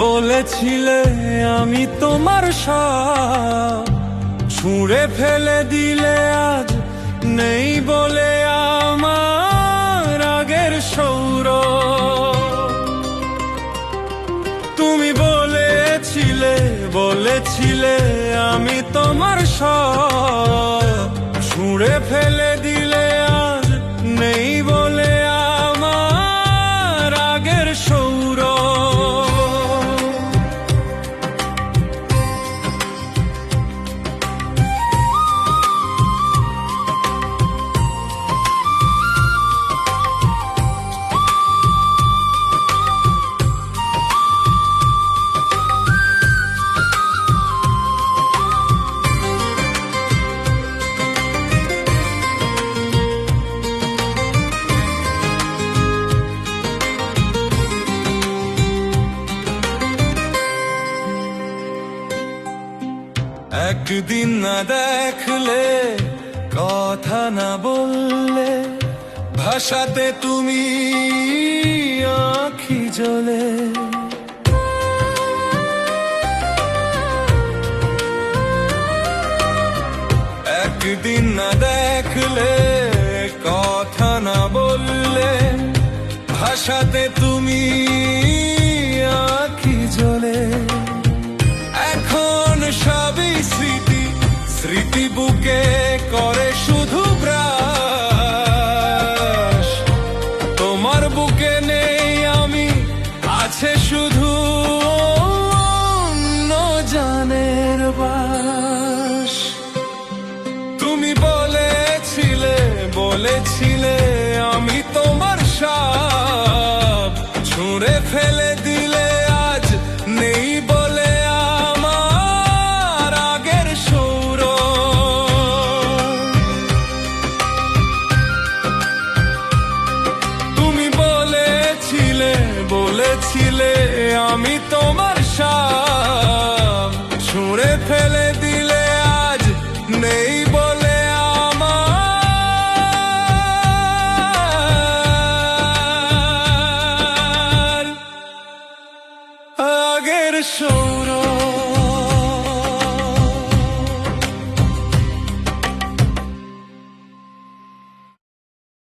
বলেছিলে আমি তোমার সব, ছুঁড়ে ফেলে দিলে আজ নেই বলে আমার আগের সৌরভ। তুমি বলেছিলে আমি তোমার সব, ছুঁড়ে ফেলে দিলে আজ নেই বলে আমার আগের সৌরভ। একদিন না দেখলে, কথা না বললে, ভাষাতে তুমি আঁখি জ্বলে। একদিন না দেখলে, কথা না বললে, ভাষাতে তুমি আঁখি জ্বলে। এখন সবই স্মৃতি, স্মৃতি বুকে করে শুধু গ্রাস। তোমার বুকে নেই আমি, আছে শুধু অন্য জানের বাস। তুমি বলেছিলে আমি তোমার সব, ছুঁড়ে ফেলে দিলে আজ নেই বলে আমার আগের সৌরভ। তুমি বলেছিলে আমি তোমার সব, ছুঁড়ে ফেলে